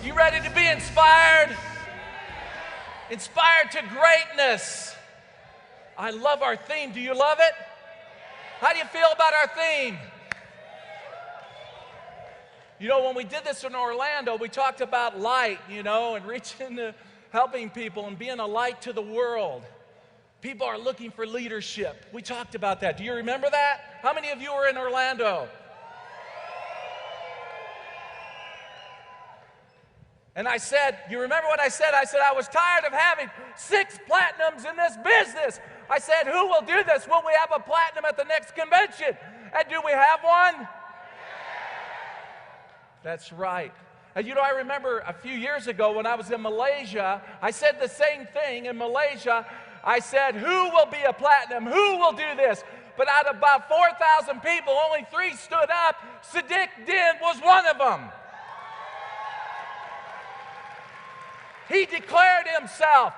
You ready to be inspired? Inspired to greatness. I love our theme. Do you love it? How do you feel about our theme? You know, when we did this in Orlando, we talked about light, you know, and reaching to helping people and being a light to the world. People are looking for leadership. We talked about that. Do you remember that? How many of you were in Orlando? And I said, you remember what I said? I said, I was tired of having 6 platinums in this business. I said, who will do this? Will we have a platinum at the next convention? And do we have one? That's right. And you know, I remember a few years ago when I was in Malaysia, I said the same thing in Malaysia. I said, who will be a platinum? Who will do this? But out of about 4,000 people, only 3 stood up. Sadiq Din was one of them. He declared himself.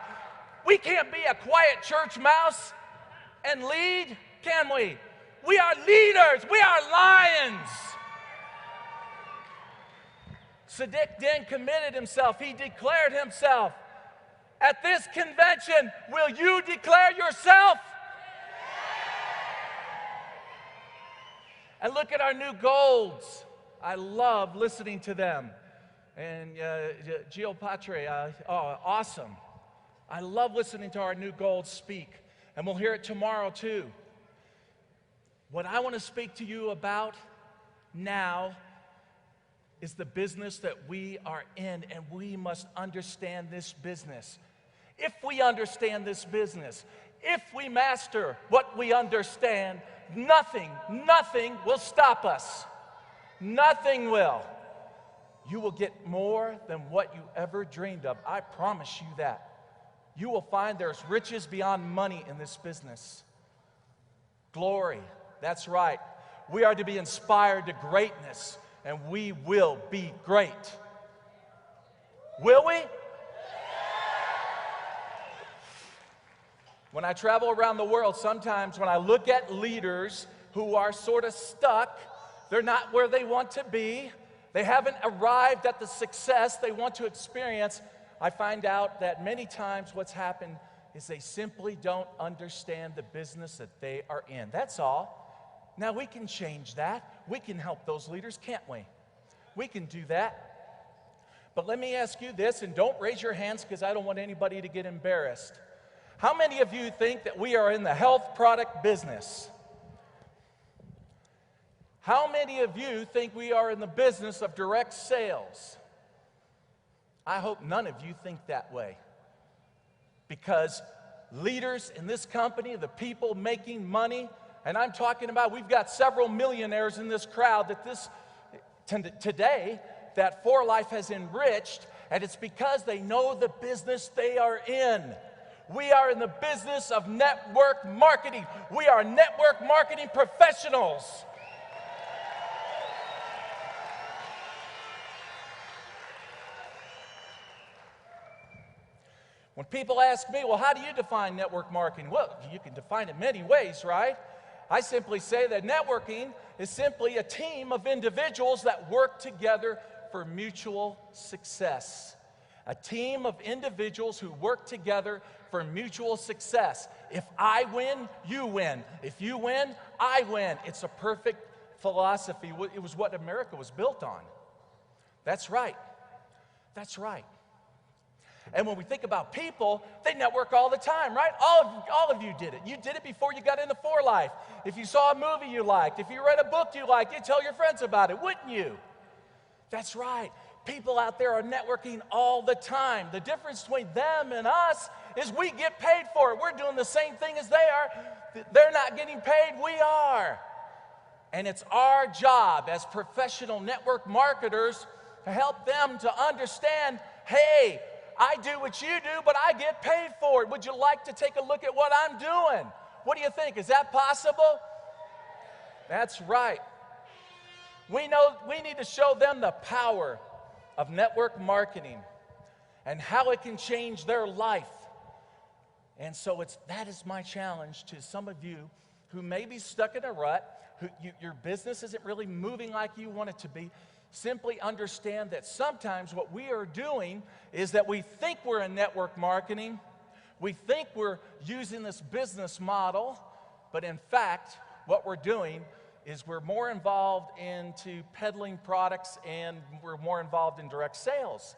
We can't be a quiet church mouse and lead, can we? We are leaders. We are lions. Sadiq Din committed himself. He declared himself. At this convention, will you declare yourself? And look at our new golds. I love listening to them. And Geopatre, awesome. I love listening to our new golds speak. And we'll hear it tomorrow too. What I want to speak to you about now is the business that we are in, and we must understand this business. If we understand this business, if we master what we understand, nothing will stop us. Nothing will. You will get more than what you ever dreamed of. I promise you that. You will find there's riches beyond money in this business. Glory, that's right. We are to be inspired to greatness, and we will be great. Will we? When I travel around the world, sometimes when I look at leaders who are sort of stuck, they're not where they want to be, they haven't arrived at the success they want to experience, I find out that many times what's happened is they simply don't understand the business that they are in. That's all. Now we can change that. We can help those leaders, can't we? We can do that. But let me ask you this, and don't raise your hands because I don't want anybody to get embarrassed. How many of you think that we are in the health product business? How many of you think we are in the business of direct sales? I hope none of you think that way. Because leaders in this company, the people making money, and I'm talking about, we've got several millionaires in this crowd that today, that For Life has enriched, and it's because they know the business they are in. We are in the business of network marketing. We are network marketing professionals. When people ask me, well, how do you define network marketing? Well, you can define it many ways, right? I simply say that networking is simply a team of individuals that work together for mutual success. A team of individuals who work together for mutual success. If I win, you win. If you win, I win. It's a perfect philosophy. It was what America was built on. That's right. That's right. And when we think about people, they network all the time, right? All of you did it. You did it before you got into For Life. If you saw a movie you liked, if you read a book you liked, you'd tell your friends about it, wouldn't you? That's right. People out there are networking all the time. The difference between them and us is we get paid for it. We're doing the same thing as they are. They're not getting paid, we are. And it's our job as professional network marketers to help them to understand, hey, I do what you do, but I get paid for it. Would you like to take a look at what I'm doing? What do you think? Is that possible? That's right. We know we need to show them the power of network marketing and how it can change their life. And so that is my challenge to some of you who may be stuck in a rut. your business isn't really moving like you want it to be, simply understand that sometimes what we are doing is that we think we're in network marketing, we think we're using this business model, but in fact, what we're doing is we're more involved into peddling products and we're more involved in direct sales.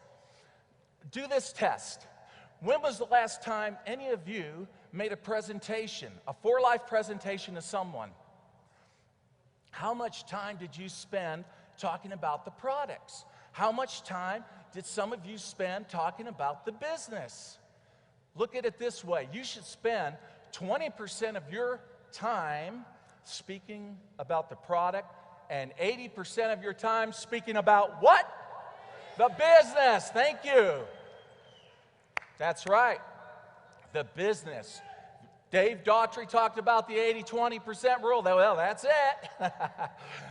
Do this test. When was the last time any of you made a presentation, a for-life presentation to someone? How much time did you spend talking about the products? How much time did some of you spend talking about the business? Look at it this way. You should spend 20% of your time speaking about the product and 80% of your time speaking about what? The business. Thank you. That's right. The business. Dave Daughtry talked about the 80-20% rule. Well, that's it.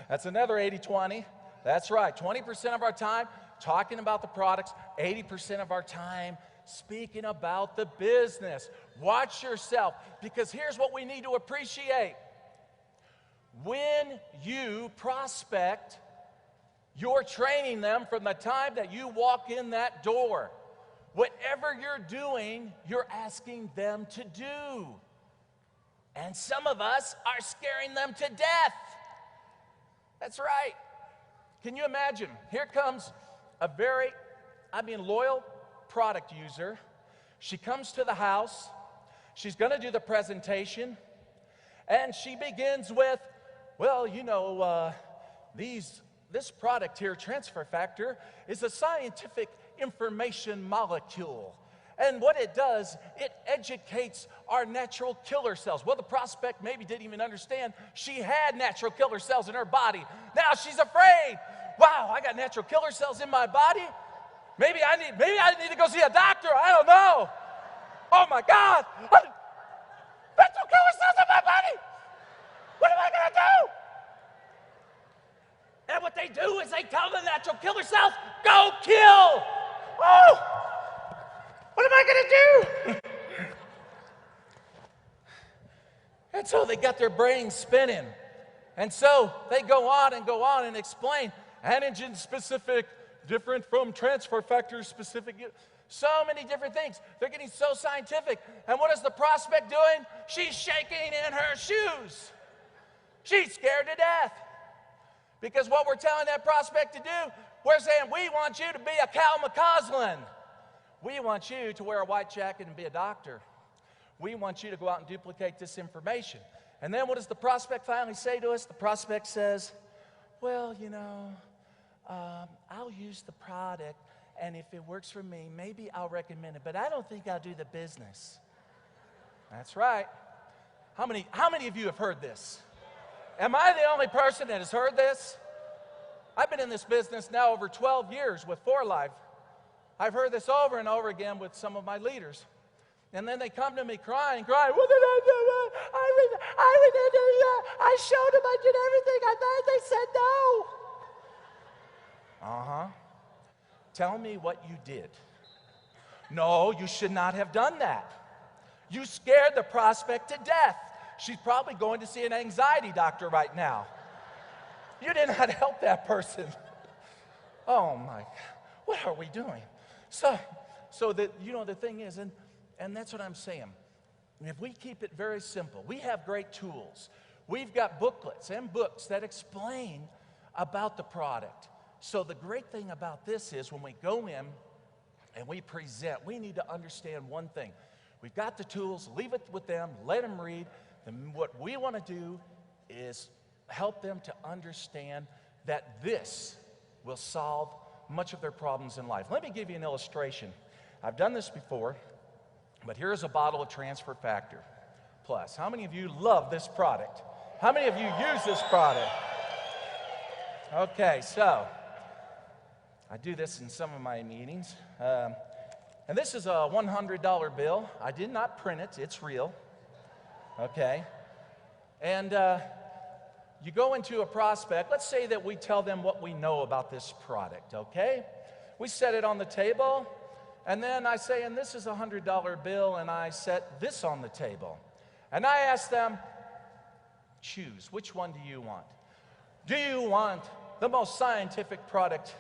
That's another 80-20. That's right. 20% of our time talking about the products, 80% of our time speaking about the business. Watch yourself, because here's what we need to appreciate. When you prospect, you're training them from the time that you walk in that door. Whatever you're doing, you're asking them to do. And some of us are scaring them to death. That's right. Can you imagine? Here comes a very, loyal product user. She comes to the house. She's going to do the presentation. And she begins with, well, you know, this product here, transfer factor, is a scientific information molecule. And what it does, it educates our natural killer cells. Well, the prospect maybe didn't even understand she had natural killer cells in her body. Now she's afraid. Wow, I got natural killer cells in my body? Maybe I need to go see a doctor. I don't know. Oh my God. Natural killer cells in my body. What am I going to do? And what they do is they tell the natural killer cells, go kill. Oh, what am I going to do? And so they got their brains spinning. And so they go on and explain antigen specific, different from transfer factor specific. So many different things. They're getting so scientific. And what is the prospect doing? She's shaking in her shoes. She's scared to death. Because what we're telling that prospect to do, we're saying, we want you to be a Cal McCausland. We want you to wear a white jacket and be a doctor. We want you to go out and duplicate this information. And then what does the prospect finally say to us? The prospect says, well, you know, I'll use the product, and if it works for me, maybe I'll recommend it, but I don't think I'll do the business. That's right. How many of you have heard this? Am I the only person that has heard this? I've been in this business now over 12 years with 4Life. I've heard this over and over again with some of my leaders. And then they come to me crying, what did I do? I showed them, I did everything. I thought they said no. Uh-huh. Tell me what you did. No, you should not have done that. You scared the prospect to death. She's probably going to see an anxiety doctor right now. You did not help that person. Oh my God, what are we doing? So the thing is, and that's what I'm saying. If we keep it very simple, we have great tools. We've got booklets and books that explain about the product. So the great thing about this is when we go in and we present, we need to understand one thing. We've got the tools, leave it with them, let them read. And what we want to do is help them to understand that this will solve much of their problems in life. Let me give you an illustration. I've done this before, but here's a bottle of Transfer Factor Plus. How many of you love this product? How many of you use this product? Okay, so I do this in some of my meetings. And this is a $100 bill. I did not print it. It's real. Okay. And you go into a prospect. Let's say that we tell them what we know about this product, okay? We set it on the table, and then I say, and this is a $100 bill, and I set this on the table. And I ask them, Choose. Which one do you want? Do you want the most scientific product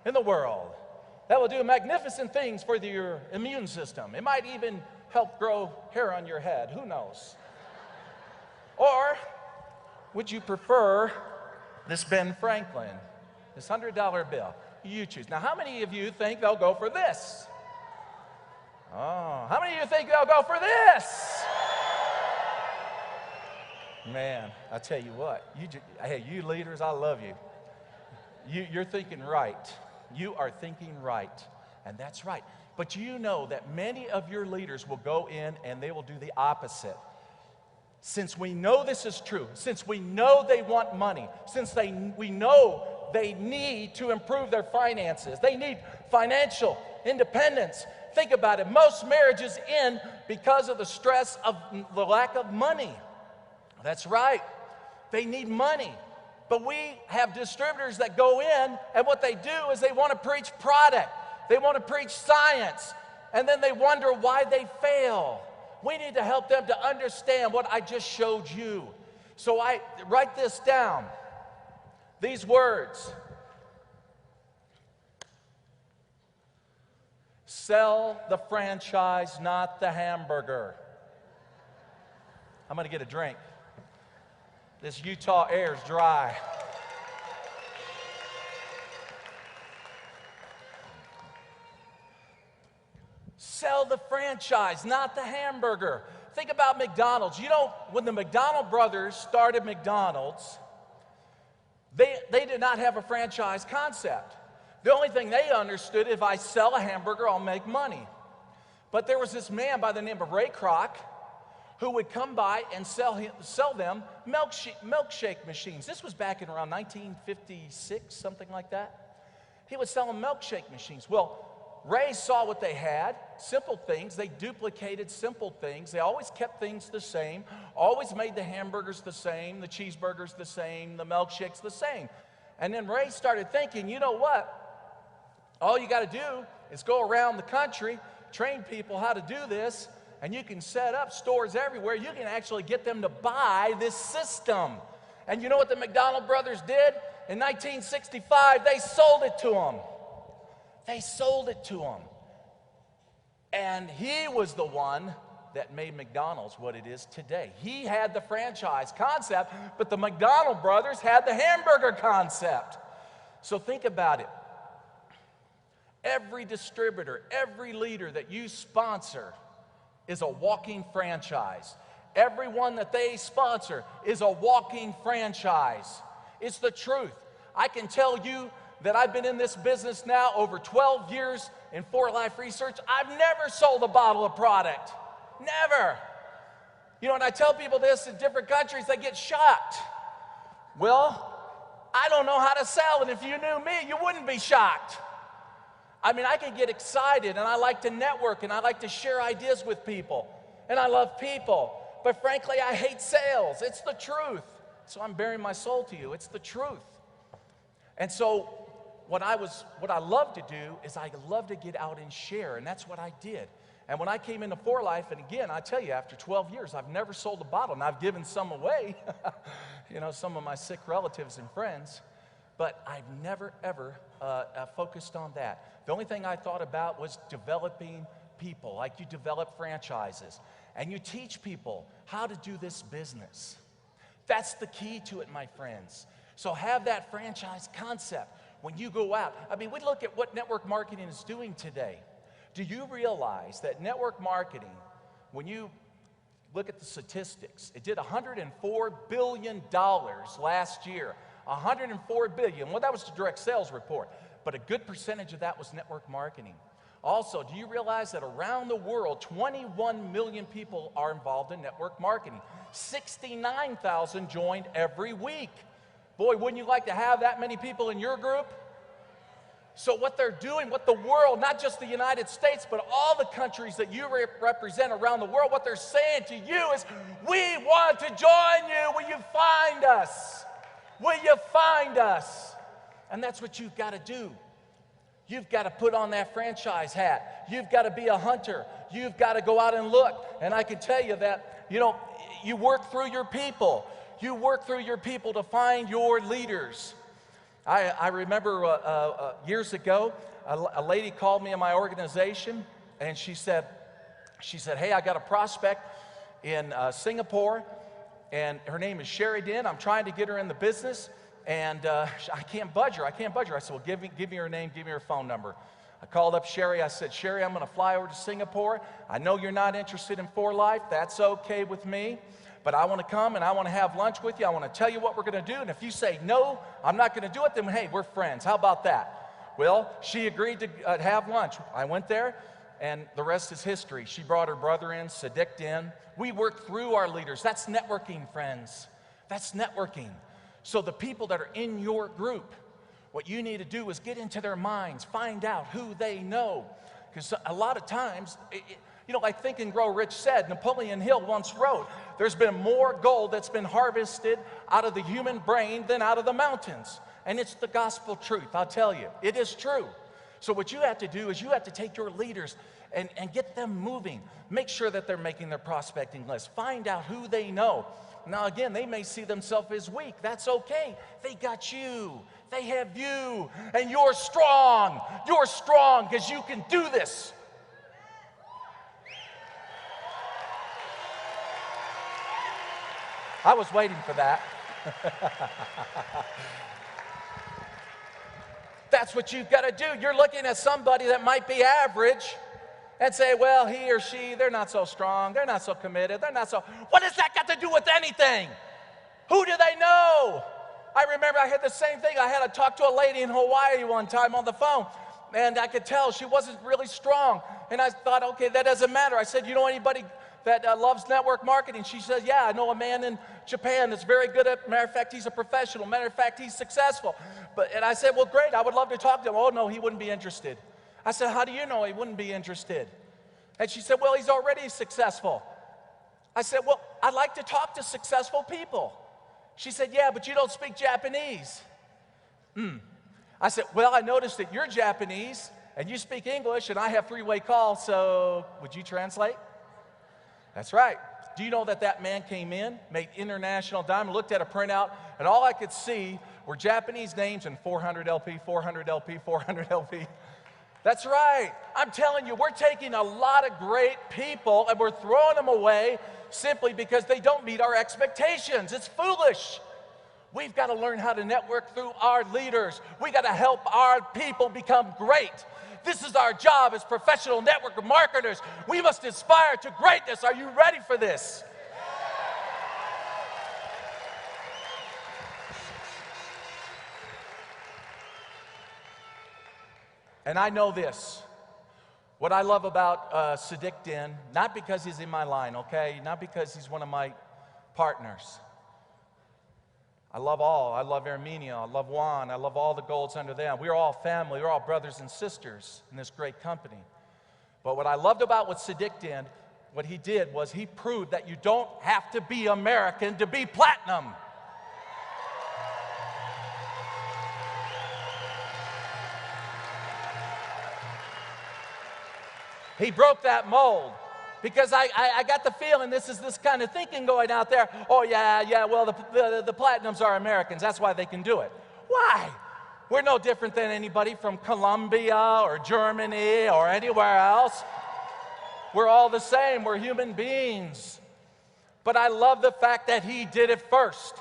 in the world that will do magnificent things for your immune system? It might even help grow hair on your head. Who knows? Or would you prefer this Ben Franklin, this $100 bill? You choose. Now, how many of you think they'll go for this? Oh, how many of you think they'll go for this? Man, I tell you what, hey, you leaders, I love you. You're thinking right. You are thinking right, and that's right. But you know that many of your leaders will go in and they will do the opposite. Since we know this is true, since we know they want money, since we know they need to improve their finances, they need financial independence. Think about it. Most marriages end because of the stress of the lack of money. That's right. They need money. But we have distributors that go in, and what they do is they want to preach product. They want to preach science, and then they wonder why they fail. We need to help them to understand what I just showed you. So I write this down. These words. Sell the franchise, not the hamburger. I'm going to get a drink. This Utah air is dry. Sell the franchise, not the hamburger. Think about McDonald's. You know, when the McDonald brothers started McDonald's, they did not have a franchise concept. The only thing they understood, if I sell a hamburger, I'll make money. But there was this man by the name of Ray Kroc who would come by and sell them milkshake machines. This was back in around 1956, something like that. He would sell them milkshake machines. Well, Ray saw what they had, simple things. They duplicated simple things. They always kept things the same, always made the hamburgers the same, the cheeseburgers the same, the milkshakes the same. And then Ray started thinking, you know what? All you got to do is go around the country, train people how to do this, and you can set up stores everywhere. You can actually get them to buy this system. And you know what the McDonald brothers did? In 1965, they sold it to them. They sold it to him. And he was the one that made McDonald's what it is today. He had the franchise concept, but the McDonald brothers had the hamburger concept. So think about it. Every distributor, every leader that you sponsor is a walking franchise. Everyone that they sponsor is a walking franchise. It's the truth. I can tell you that I've been in this business now over 12 years in For Life Research. I've never sold a bottle of product. Never. You know, when I tell people this in different countries, they get shocked. Well, I don't know how to sell, and if you knew me, you wouldn't be shocked. I mean, I can get excited, and I like to network, and I like to share ideas with people, and I love people. But frankly, I hate sales. It's the truth. So I'm bearing my soul to you. It's the truth. And so what I love to do is I love to get out and share, and that's what I did. And when I came into For Life, and again, I tell you, after 12 years, I've never sold a bottle, and I've given some away, you know, some of my sick relatives and friends, but I've never, ever focused on that. The only thing I thought about was developing people, like you develop franchises, and you teach people how to do this business. That's the key to it, my friends. So have that franchise concept when you go out. I mean, we look at what network marketing is doing today. Do you realize that network marketing, when you look at the statistics, it did $104 billion last year. $104 billion. Well, that was the direct sales report, but a good percentage of that was network marketing. Also, do you realize that around the world, 21 million people are involved in network marketing? 69,000 joined every week. Boy, wouldn't you like to have that many people in your group? So what they're doing, what the world, not just the United States, but all the countries that you represent around the world, what they're saying to you is, we want to join you. Will you find us? Will you find us? And that's what you've got to do. You've got to put on that franchise hat. You've got to be a hunter. You've got to go out and look. And I can tell you that, you know, you work through your people. You work through your people to find your leaders. I remember years ago, a lady called me in my organization, and she said, hey, I got a prospect in Singapore, and her name is Sherry Din. I'm trying to get her in the business, and I can't budge her. I said, well, give me her name, give me her phone number. I called up Sherry. I said, Sherry, I'm going to fly over to Singapore. I know you're not interested in For Life. That's okay with me. But I want to come and I want to have lunch with you. I want to tell you what we're going to do. And if you say, no, I'm not going to do it, then hey, we're friends. How about that? Well, she agreed to have lunch. I went there, and the rest is history. She brought her brother in, Sadiq in. We worked through our leaders. That's networking, friends. That's networking. So the people that are in your group, what you need to do is get into their minds, find out who they know. Because a lot of times, you know, like Think and Grow Rich said, Napoleon Hill once wrote, there's been more gold that's been harvested out of the human brain than out of the mountains. And it's the gospel truth, I'll tell you. It is true. So what you have to do is you have to take your leaders and get them moving. Make sure that they're making their prospecting list. Find out who they know. Now again, they may see themselves as weak. That's okay. They got you. They have you. And you're strong. You're strong because you can do this. I was waiting for that. That's what you've got to do. You're looking at somebody that might be average and say, well, he or she, they're not so strong, they're not so committed, they're not so... What has that got to do with anything? Who do they know? I remember I had the same thing. I had to talk to a lady in Hawaii one time on the phone, and I could tell she wasn't really strong. And I thought, okay, that doesn't matter. I said, you know anybody that loves network marketing? She said, yeah, I know a man in Japan that's very good at, matter of fact, he's a professional. Matter of fact, he's successful. And I said, well, great, I would love to talk to him. Oh, no, he wouldn't be interested. I said, how do you know he wouldn't be interested? And she said, well, he's already successful. I said, well, I'd like to talk to successful people. She said, yeah, but you don't speak Japanese. I said, well, I noticed that you're Japanese and you speak English and I have three-way calls, so would you translate? That's right. Do you know that that man came in, made international diamond, looked at a printout, and all I could see were Japanese names and 400 LP, 400 LP, 400 LP. That's right. I'm telling you, we're taking a lot of great people and we're throwing them away simply because they don't meet our expectations. It's foolish. We've got to learn how to network through our leaders. We've got to help our people become great. This is our job as professional network marketers. We must aspire to greatness. Are you ready for this? And I know this. What I love about Sadiq Din, not because he's in my line, okay? Not because he's one of my partners. I love all. I love Armenia. I love Juan. I love all the golds under them. We're all family. We're all brothers and sisters in this great company. But what I loved about what Sadiq did, what he did was he proved that you don't have to be American to be platinum. He broke that mold. Because I got the feeling this is this kind of thinking going out there. Oh, yeah, well, the platinums are Americans. That's why they can do it. Why? We're no different than anybody from Colombia or Germany or anywhere else. We're all the same. We're human beings. But I love the fact that he did it first.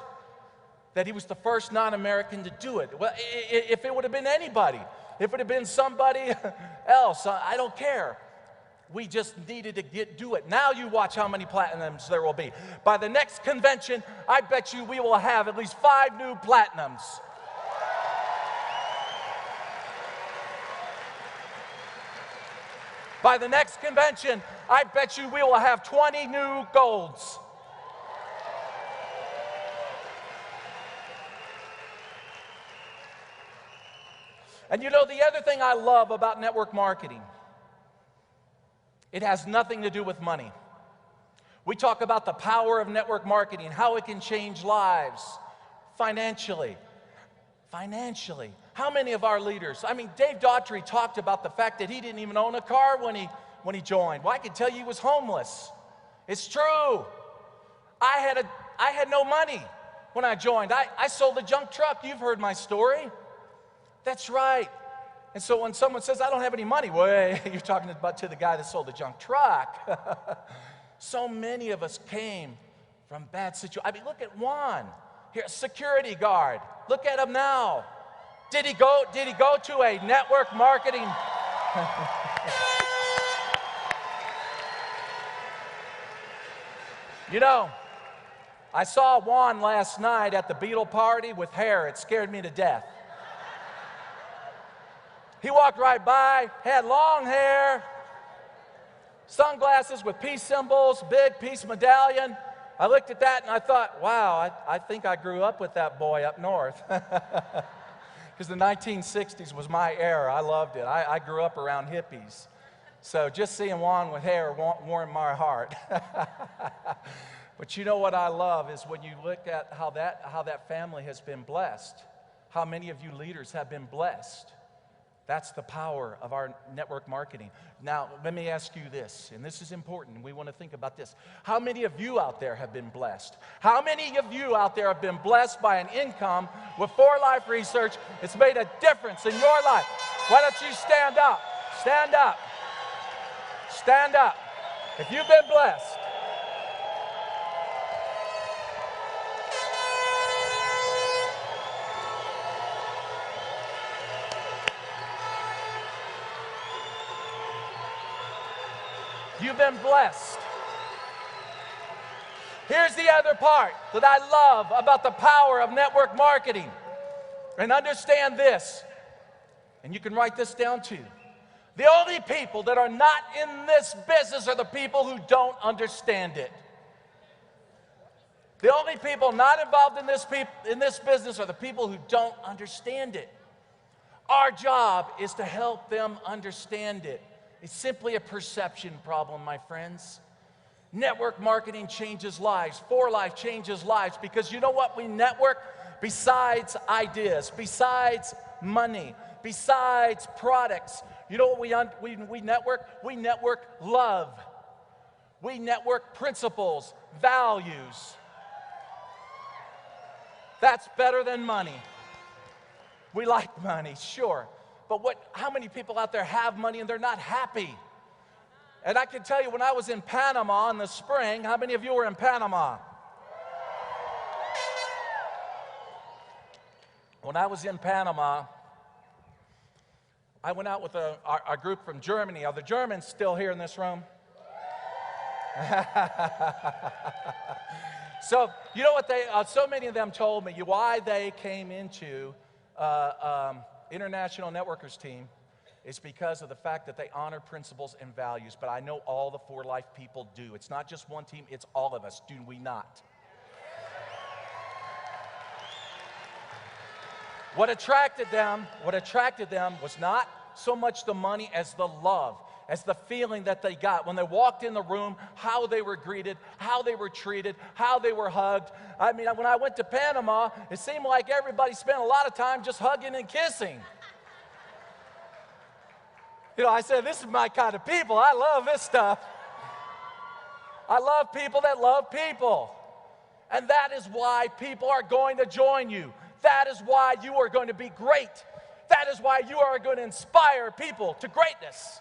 That he was the first non-American to do it. Well, if it would have been anybody, if it would have been somebody else, I don't care. We just needed to do it. Now you watch how many platinums there will be. By the next convention, I bet you we will have at least 5 new platinums. By the next convention, I bet you we will have 20 new golds. And you know, the other thing I love about network marketing, it has nothing to do with money. We talk about the power of network marketing, how it can change lives financially. Financially. How many of our leaders, I mean, Dave Daughtry talked about the fact that he didn't even own a car when he joined. Well, I can tell you he was homeless. It's true. I had no money. when I joined. I sold a junk truck. You've heard my story. That's right. And so when someone says, I don't have any money, well, you're talking about to the guy that sold the junk truck. So many of us came from bad situations. I mean, look at Juan, here, security guard. Look at him now. Did he go to a network marketing? You know, I saw Juan last night at the Beatle party with hair. It scared me to death. He walked right by, had long hair, sunglasses with peace symbols, big peace medallion. I looked at that and I thought, wow, I think I grew up with that boy up north. Because the 1960s was my era. I loved it. I grew up around hippies. So just seeing Juan with hair warmed my heart. But you know what I love is when you look at how that family has been blessed, how many of you leaders have been blessed. That's the power of our network marketing. Now, let me ask you this, and this is important. We want to think about this. How many of you out there have been blessed? How many of you out there have been blessed by an income with 4Life Research? It's made a difference in your life. Why don't you stand up? Stand up. Stand up. If you've been blessed. You've been blessed. Here's the other part that I love about the power of network marketing. And understand this, and you can write this down too. The only people that are not in this business are the people who don't understand it. The only people not involved in this business are the people who don't understand it. Our job is to help them understand it. It's simply a perception problem, my friends. Network marketing changes lives. 4Life changes lives because you know what we network? Besides ideas, besides money, besides products, you know what we network? We network love. We network principles, values. That's better than money. We like money, sure. But how many people out there have money and they're not happy? And I can tell you, when I was in Panama in the spring, how many of you were in Panama? When I was in Panama, I went out with our group from Germany. Are the Germans still here in this room? So, you know what so many of them told me why they came into International Networkers team is because of the fact that they honor principles and values. But I know all the 4Life people do. It's not just one team, it's all of us, do we not? What attracted them was not so much the money as the love, as the feeling that they got when they walked in the room, how they were greeted, how they were treated, how they were hugged. I mean, when I went to Panama, it seemed like everybody spent a lot of time just hugging and kissing. You know, I said, this is my kind of people. I love this stuff. I love people that love people. And that is why people are going to join you. That is why you are going to be great. That is why you are going to inspire people to greatness.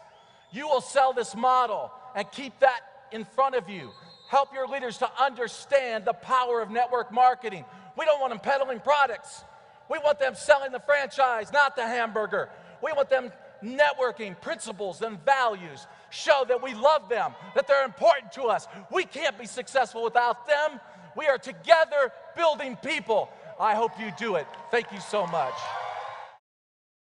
You will sell this model and keep that in front of you. Help your leaders to understand the power of network marketing. We don't want them peddling products. We want them selling the franchise, not the hamburger. We want them networking principles and values. Show that we love them, that they're important to us. We can't be successful without them. We are together building people. I hope you do it. Thank you so much.